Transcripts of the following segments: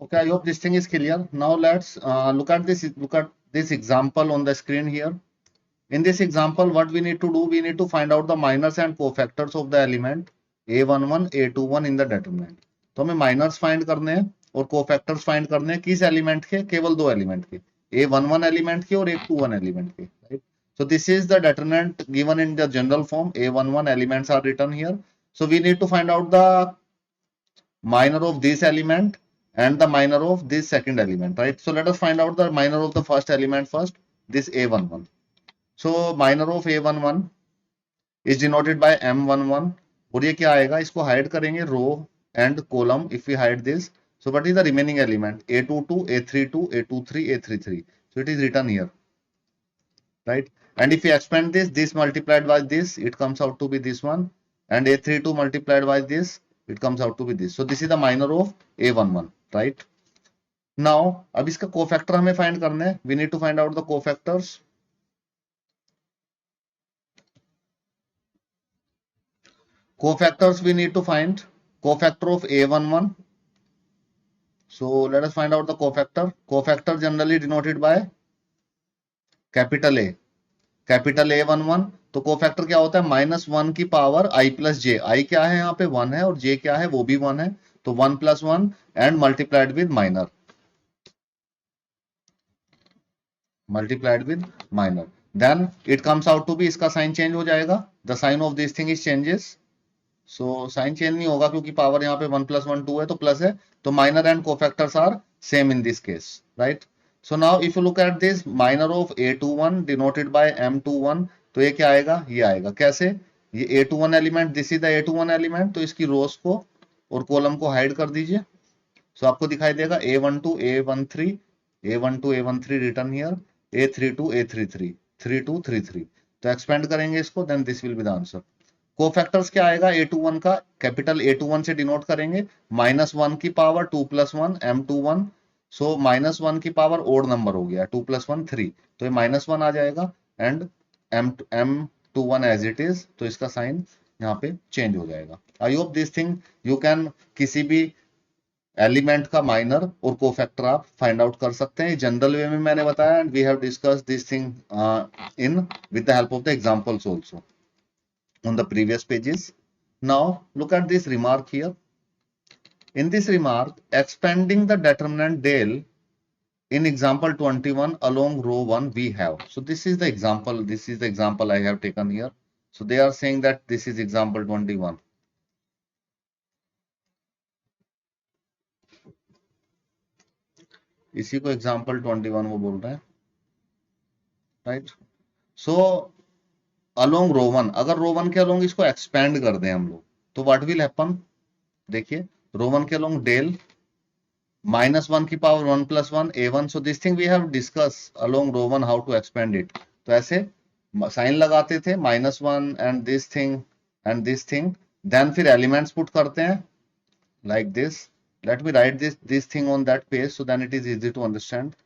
Okay, I hope this thing is clear. Now let's look at this example on the screen here. In this example, what we need to do, we need to find out the minors and cofactors of the element a11, a21 in the determinant. तो हमें miners find करने हैं और cofactors find करने हैं किस element के, केवल दो एलिमेंट के, a11 एलिमेंट के और a21 एलिमेंट के, right. So this is the determinant given in the general form. A11 elements are written here. So we need to find out the minor of this element and the minor of this second element, right? So let us find out the minor of the first element first, this a11. So minor of a11 is denoted by m11. और ये क्या आएगा, इसको hide करेंगे row and column. If we hide this, so what is the remaining element, a22, a32, a23, a33. So it is written here, right? And if we expand this multiplied by this, it comes out to be this one, and a32 multiplied by this, it comes out to be this. So this is the minor of a11, right? Now अब इसका cofactor हमें find करना है. We need to find out the cofactors. Cofactors we need to find cofactor of a11. So let us find out the cofactor. Cofactor generally denoted by capital A. Capital a11. तो cofactor क्या होता है, -1 की power i plus जे. आई क्या है यहाँ पे 1 है और जे क्या है, वो भी 1 है. तो 1 + 1 and multiplied with minor, then it comes out to be, इसका साइन चेंज हो जाएगा. The sign of this thing is changes. So sign change नहीं होगा क्योंकि पावर यहाँ पे 1 + 1 2 है तो प्लस है. तो minor and cofactors are same in this case, right. So now if you look at this minor of a21 denoted by m21, तो ये क्या आएगा, ये आएगा कैसे, ये a21 element, this is the a21 element. तो इसकी रोज को और कॉलम को हाइड कर दीजिए. सो आपको दिखाई देगा a12, a13, a12, a13 return here, a32, a33, 32, 33. तो एक्सपेंड करेंगे इसको, then this will be the answer. Cofactors क्या आएगा a21 का, कैपिटल a21 से डिनोट करेंगे, -1 की पावर 2 + 1 m21. सो -1 की पावर ओड नंबर हो गया, 2 + 1 3, तो ये -1 आ जाएगा and m21 as it is. तो इसका साइन यहाँ पे चेंज हो जाएगा. आई hope this thing you can किसी भी एलिमेंट का माइनर और कोफैक्टर आप फाइंड आउट कर सकते हैं. जनरल वे में मैंने बताया and we have discussed this thing in with the help of the examples also on the previous pages. Now look at this remark here. In this remark, expanding the determinant del in example 21 along row 1 we have. So this is the example I have taken here. So they are saying that this is example 21. इसी को example 21 वो बोल रहे हैं, right? So along row 1, अगर row 1 के along इसको expand कर दें हम लोग, तो what will happen, देखिए row 1 के along del -1 की power 1 + 1 a1. so this thing we have discussed along row 1 how to expand it. तो ऐसे साइन लगाते थे -1 and this thing, then फिर एलिमेंट्स पुट करते हैं like this. Let me write this thing on that page so then it is easy to understand.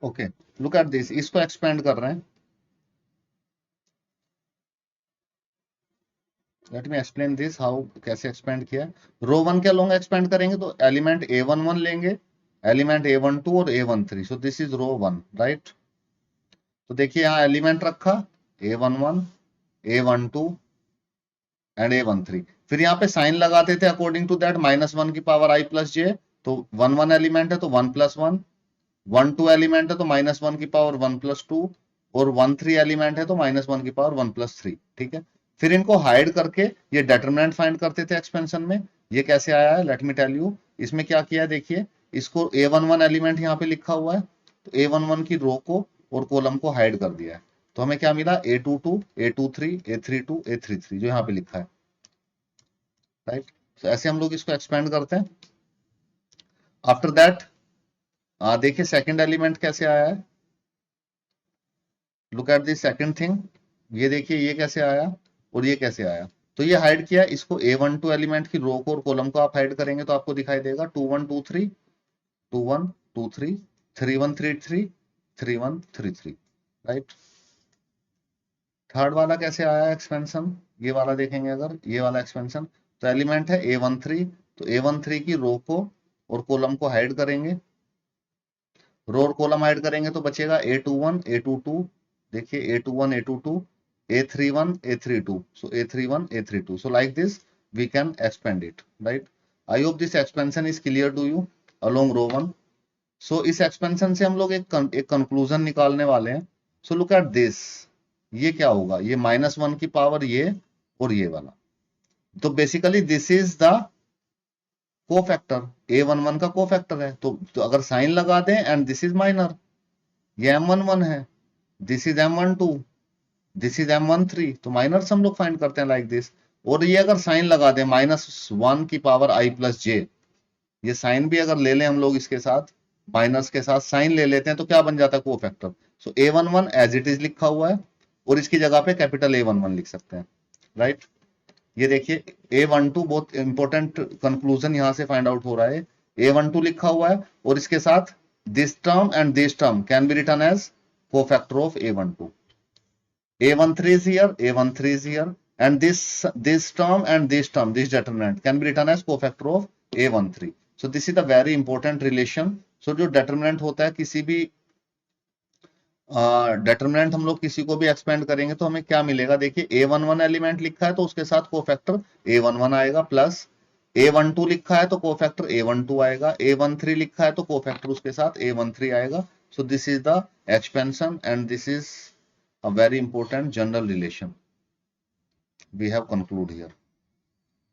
Okay, look at this, इसको expand कर रहे हैं. Let me explain this how, कैसे expand किया. रो 1 के अलोंग एक्सपेंड करेंगे तो एलिमेंट a11 लेंगे, एलिमेंट a12 और a13. So this is row 1, right. तो देखिए यहाँ एलिमेंट रखा a11, a12 एंड a13. फिर यहाँ पे साइन लगाते थे अकॉर्डिंग टू दैट, -1 की पावर i + j. तो 1 एलिमेंट है तो 1 + 1, 1 एलिमेंट है तो -1 की पावर 1 + 2, और 1 एलिमेंट है तो -1 की पावर 1 + 3. ठीक है. फिर इनको हाइड करके ये डिटरमिनेंट फाइंड करते थे एक्सपेंशन में. ये कैसे आया है, लेट मी टेल यू. इसमें क्या किया है देखिए, इसको a11 एलिमेंट यहाँ पे लिखा हुआ है, तो a11 की रो को और कॉलम को हाइड कर दिया है. तो हमें क्या मिला, a22, a23, a32, a33 जो यहाँ पे लिखा है, राइट. तो ऐसे हम लोग इसको एक्सपेंड करते हैं. आफ्टर दैट देखिए सेकंड एलिमेंट कैसे आया है. Look at this second thing. ये देखिए ये कैसे आया और ये कैसे आया. तो ये हाइड किया, इसको a12 एलिमेंट की रो को और कॉलम को आप हाइड करेंगे तो आपको दिखाई देगा 2 1 2 3, 2 1 2 3, 3 1 3 3, 3133, राइट। थर्ड वाला कैसे आया एक्सपेंशन, ये वाला देखेंगे अगर ये वाला एक्सपेंशन, तो एलिमेंट है A13, तो A13 की रो को और कॉलम को हाइड करेंगे, रो और कॉलम हाइड करेंगे तो बचेगा A21 A22, देखिए A21 A22 A31 A32, so A31 A32, so like this we can expand it, right? I hope this expansion is clear to you along row 1. so इस expansion से हम लोग एक conclusion निकालने वाले हैं. so look at this, ये क्या होगा, ये -1 की पावर ये और ये वाला, तो basically this is the cofactor, A11 का कोफैक्टर है, तो अगर साइन लगा दें एंड दिस इज माइनर, ये M11 है, this is M12, this is M13, तो माइनर्स हम लोग फाइंड करते हैं लाइक दिस. और ये अगर साइन लगा दें -1 की पावर I प्लस जे, ये साइन भी अगर ले लें हम लोग इसके साथ, माइनस के साथ साइन ले लेते हैं तो क्या बन जाता है cofactor. So A11 as it is लिखा हुआ है और इसकी जगह पे कैपिटल A11 लिख सकते हैं, राइट. ये देखिए A12, बहुत इंपॉर्टेंट कंक्लूजन यहां से फाइंड आउट हो रहा है. A12 लिखा हुआ है और इसके साथ this term and this term can be written as cofactor of A12. A13 is here, A13 is here, and this term and this term, this determinant can be written as cofactor of A13. So this is the very important relation. So जो determinant होता है किसी भी determinant हम लोग किसी को भी एक्सपेंड करेंगे तो हमें क्या मिलेगा, देखिए A11 एलिमेंट लिखा है तो उसके साथ कोफैक्टर A11 आएगा, प्लस A12 लिखा है तो कोफैक्टर A12 आएगा, A13 लिखा है तो कोफैक्टर उसके साथ A13 आएगा. So this is the expansion and this is a very important general relation we have conclude here,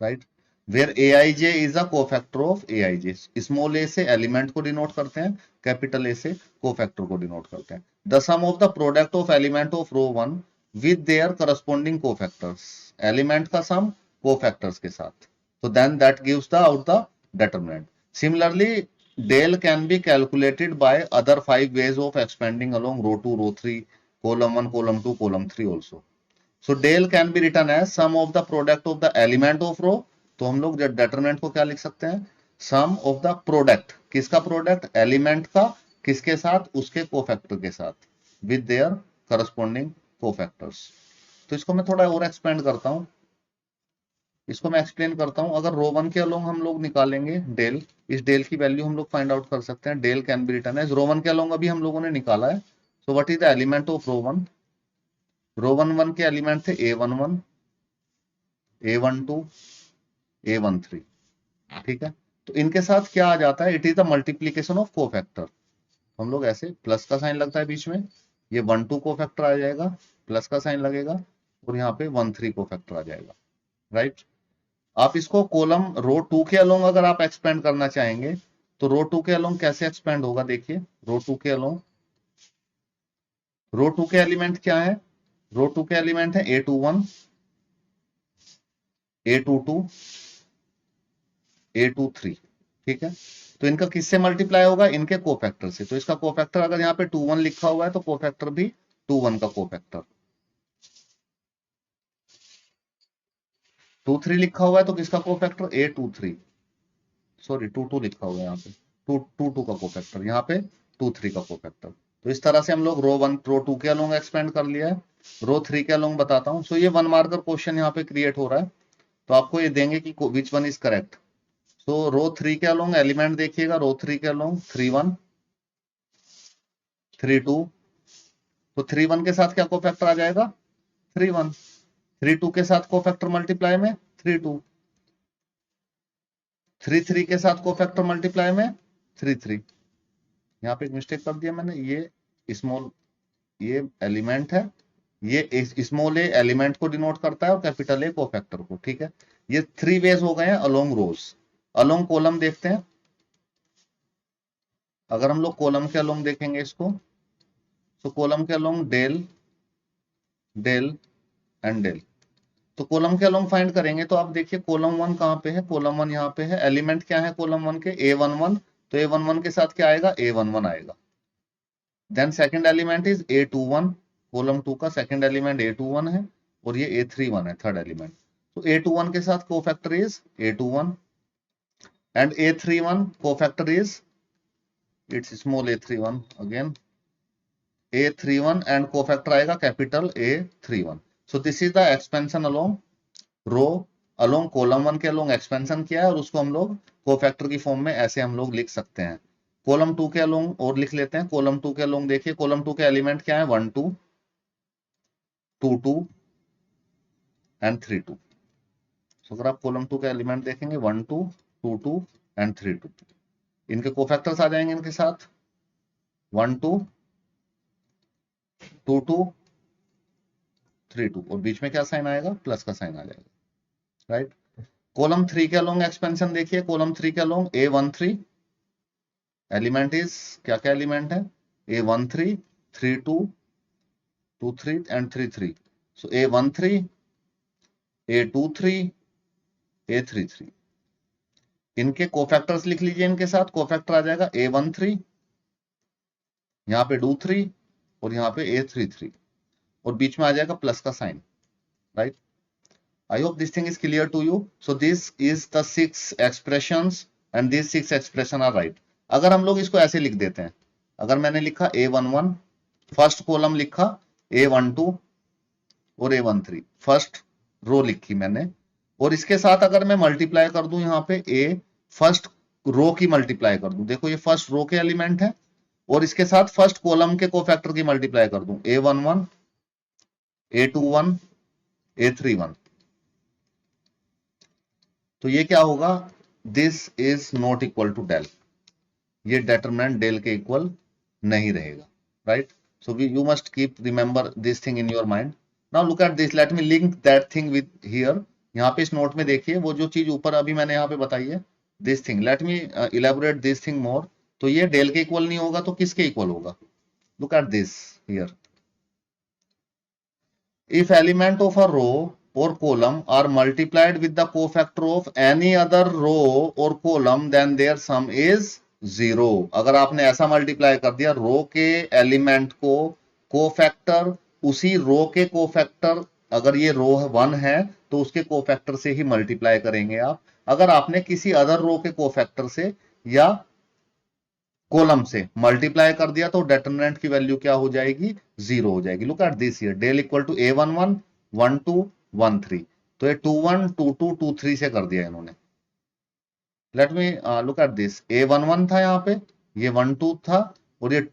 right, where Aij is a cofactor of Aij. small a से element को denote करते हैं, capital A से cofactor को denote करते हैं. the sum of the product of element of row 1 with their corresponding cofactors, element का सम cofactors के साथ, so then that gives the out the determinant. similarly del can be calculated by other 5 ways of expanding along row 2 row 3 column 1 column 2 column 3 also. so del can be written as sum of the product of the element of row, तो हम लोग determinant को क्या लिख सकते हैं, sum of the product, किसका product, element का, किसके साथ, उसके कोफैक्टर के साथ, with their corresponding cofactors. तो इसको मैं थोड़ा और एक्सपेंड करता हूं, इसको मैं एक्सप्लेन करता हूं. अगर रो 1 के अलोंग हम लोग निकालेंगे डेल, इस डेल की वैल्यू हम लोग फाइंड आउट कर सकते हैं. Del can be written as, row 1 के अलोंग अभी हम लोगों ने निकाला है. So what is the element of row 1, row 1 के एलिमेंट थे A11 A12 A13, ठीक है. तो इनके साथ क्या आ जाता है, it is the multiplication of cofactor. हम लोग ऐसे प्लस का साइन लगता है बीच में, ये 12 कोफैक्टर आ जाएगा, प्लस का साइन लगेगा और यहाँ पे 13 कोफैक्टर आ जाएगा, राइट. आप इसको कॉलम रो 2 के अलोंग अगर आप एक्सपेंड करना चाहेंगे तो रो 2 के अलोंग कैसे एक्सपेंड होगा, देखिए रो 2 के अलोंग, रो 2 के एलिमेंट क्या है, रो 2 के एलिमेंट है A21 A22 A23, ठीक है. तो इनका किससे मल्टीप्लाई होगा, इनके कोफैक्टर से. तो इसका कोफैक्टर अगर यहाँ पे 21 लिखा हुआ है तो कोफैक्टर भी 21 का कोफैक्टर, 23 लिखा हुआ है तो किसका कोफैक्टर, A23, सॉरी 22 लिखा हुआ है यहाँ पे, 22 का कोफैक्टर, यहाँ पे 23 का कोफैक्टर. तो इस तरह से हम लोग रो 1 रो 2 के अलोंग एक्सपेंड कर लिया है. रो 3 के अलोंग बताता हूँ. सो ये 1 मार्कर क्वेश्चन यहाँ पे क्रिएट हो रहा है, तो आपको ये देंगे कि विच वन इज करेक्ट. सो रो 3 के अलोंग एलिमेंट देखिएगा, रो 3 के अलोंग 31 32, तो 31 के साथ क्या कोफैक्टर आ जाएगा, 31, 32 के साथ कोफैक्टर मल्टीप्लाई में 32, 33 के साथ कोफैक्टर मल्टीप्लाई में 33. यहाँ पे एक मिस्टेक कर दिया मैंने, ये स्मॉल, ये एलिमेंट है, ये स्मॉल ए एलिमेंट को डिनोट करता है और कैपिटल ए कोफैक्टर को, ठीक है. ये 3 वेज हो गए हैं अलोंग रोज. अलोंग कॉलम देखते हैं, अगर हम लोग कॉलम के अलोंग देखेंगे इसको, तो कॉलम के along del del and del, तो कॉलम के अलोंग फाइंड करेंगे तो आप देखिए कॉलम 1 कहाँ पे है, कॉलम 1 यहाँ पे है. एलिमेंट क्या है कॉलम 1 के, A11, तो A11 के साथ क्या आएगा, A11 आएगा. Then second element is A21, column 2 का सेकंड एलिमेंट A21 है और ये A31 है थर्ड एलिमेंट. तो A21 के साथ cofactor is A21 and A31 cofactor is, it's small A31 again, A31 and cofactor आएगा capital A31. So this is the expansion along row, along column 1 के along expansion किया है और उसको हम लोग कोफैक्टर की फॉर्म में ऐसे हम लोग लिख सकते हैं. कॉलम 2 के अलोंग और लिख लेते हैं. कॉलम 2 के अलोंग देखिए, कॉलम 2 के एलिमेंट क्या है, 1 2 2 2 एंड 3 2. सो अगर आप कॉलम 2 के एलिमेंट देखेंगे 1 2 2 2 एंड 3 2, इनके कोफैक्टर्स आ जाएंगे इनके साथ 1 2 2 2 3 2 और बीच में क्या साइन आएगा, प्लस का साइन आ जाएगा. राइट. कॉलम 3 के अलोंग एक्सपेंशन देखिए, कॉलम 3 के अलोंग A13 एलिमेंट इज, क्या क्या एलिमेंट है, A13 3 2 2 3 and 3 3. So A13 A23 A33, इनके कोफैक्टर्स लिख लीजिए. इनके साथ कोफैक्टर आ जाएगा A13, यहाँ पे Do3 और यहाँ पे A33 और बीच में आ जाएगा प्लस का sign. Right. I hope this thing is clear to you. So this is the 6 expressions and this 6 expression are right. अगर हम लोग इसको ऐसे लिख देते हैं, अगर मैंने लिखा A11, फर्स्ट कॉलम लिखा A12 और A13, फर्स्ट रो लिखी मैंने, और इसके साथ अगर मैं मल्टीप्लाई कर दूं यहाँ पे A फर्स्ट रो की मल्टीप्लाई कर दूं, देखो ये फर्स्ट रो के एलिमेंट है, और इसके साथ फर्स्ट कॉलम के कोफैक्टर की मल्टीप्लाई कर दूं A11 A21 A31, तो ये क्या होगा, this is not equal to del. ये डेटरमिनेंट डेल के इक्वल नहीं रहेगा. Right. So you must keep remember this thing in your mind. Now look at this, let me link that thing with here. यहाँ पे इस नोट में देखिए वो जो चीज ऊपर अभी मैंने यहाँ पे बताई है, this thing, let me elaborate this thing more. तो ये डेल के इक्वल नहीं होगा तो किसके इक्वल होगा, look at this here. If element of a row or column are multiplied with the cofactor of any other row or column, then their sum is 0. अगर आपने ऐसा मल्टीप्लाई कर दिया रो के एलिमेंट को कोफैक्टर, उसी रो के कोफैक्टर, अगर ये रो 1 है तो उसके कोफैक्टर से ही मल्टीप्लाई करेंगे आप. अगर आपने किसी अदर रो के कोफैक्टर से या कॉलम से मल्टीप्लाई कर दिया तो डेटरमिनेंट की वैल्यू क्या हो जाएगी, 0 हो जाएगी. Look at this here, del equal to A11 1 2 1 3, तो ये 2 1 2 2 2 3 से कर दिया इन्होंने. Let me look at this, A11 था यहाँ पे, ये 1 2 था और ये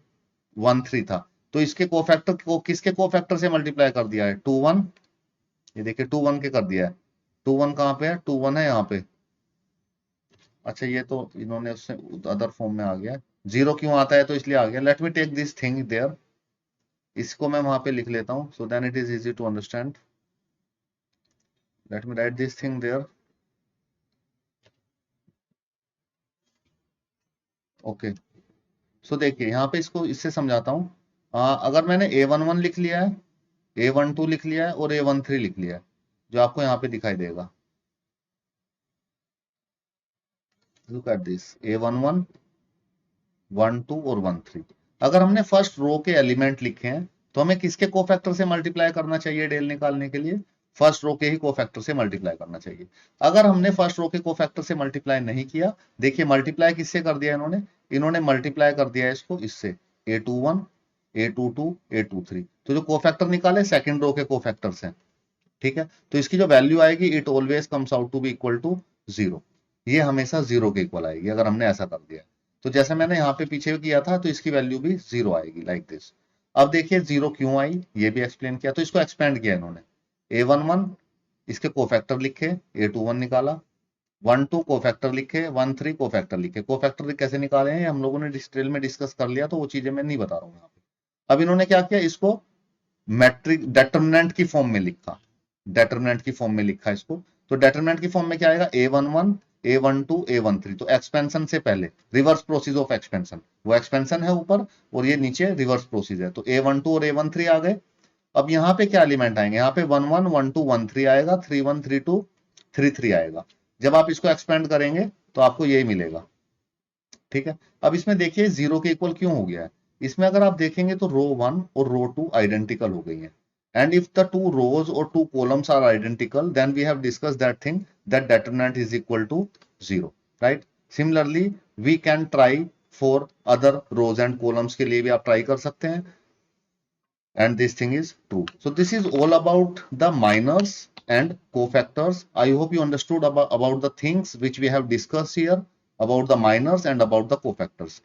1 3 था, तो इसके कोफैक्टर को किसके कोफैक्टर से मल्टीप्लाई कर दिया है, 2 1, ये देखिए 2 1 के कर दिया है. 2 1 कहाँ पे है, 2 1 है यहाँ पे. अच्छा ये तो इन्होंने उससे अदर फॉर्म में आ गया, 0 क्यों आता है तो इसलिए आ गया. Let me take this thing there, इसको मैं वहां पे लिख लेता हूं so then it is easy to understand. Let me write this thing there. Okay. So देखिए यहाँ पे इसको इससे समझाता हूं. अगर मैंने A11 लिख लिया है, A12 लिख लिया है और A13 लिख लिया है, जो आपको यहाँ पे दिखाई देगा, लुक एट दिस, A11 1 2 और 1 3. अगर हमने फर्स्ट रो के एलिमेंट लिखे हैं तो हमें किसके कोफैक्टर से मल्टीप्लाई करना चाहिए डेल निकालने के लिए, फर्स्ट रो के ही कोफैक्टर से मल्टीप्लाई करना चाहिए. अगर हमने फर्स्ट रो के कोफैक्टर से मल्टीप्लाई नहीं किया, देखिए मल्टीप्लाई किससे कर दिया इन्होंने, इन्होंने मल्टीप्लाई कर दिया इसको इससे, A21 A22 A23, तो जो कोफैक्टर निकाले सेकंड रो के कोफैक्टर्स हैं. ठीक है, तो इसकी जो वैल्यू आएगी it always comes out to be equal to 0. ये हमेशा 0 के इक्वल आएगी अगर हमने ऐसा कर दिया. तो जैसे मैंने यहाँ पे पीछे किया था तो इसकी वैल्यू भी 0 आएगी लाइक दिस. अब देखिए 0 क्यों आई ये भी एक्सप्लेन किया, तो इसको एक्सपेंड किया इन्होंने. A11 इसके कोफैक्टर लिखे, A21 निकाला, 1 2 कोफैक्टर लिखे, 1 3 कोफैक्टर लिखे. कोफैक्टर कैसे निकाले हैं हम लोगों ने डिटेल में डिस्कस कर लिया, तो वो चीजें मैं नहीं बता रहा हूँ यहाँ पे. अब इन्होंने क्या किया, इसको मैट्रिक डेटरमिनेंट की फॉर्म में लिखा, डेटरमिनेंट की फॉर्म में लिखा इसको. तो डेटरमिनेंट की फॉर्म में क्या आएगा, A11 A12 A13, तो एक्सपेंशन से पहले रिवर्स प्रोसीज ऑफ एक्सपेंशन, वो एक्सपेंशन है ऊपर और ये नीचे रिवर्स प्रोसीज है, तो A12 और A13 आ गए. अब यहाँ पे क्या एलिमेंट आएंगे, यहाँ पे 1 1 1 2 1 3 आएगा, 3 1 3 2 3 3 आएगा. जब आप इसको एक्सपेंड करेंगे तो आपको यही मिलेगा. ठीक है. अब इसमें देखिए 0 के इक्वल क्यों हो गया है, इसमें अगर आप देखेंगे तो रो 1 और रो 2 आइडेंटिकल हो गई है. And if the two rows or two columns are identical, then we have discussed that thing, that determinant is equal to 0, right? Similarly, we can try for other rows and columns के लिए भी आप try कर सकते हैं. and this thing is true. So this is all about the minors and cofactors. I hope you understood about the things which we have discussed here about the minors and about the cofactors.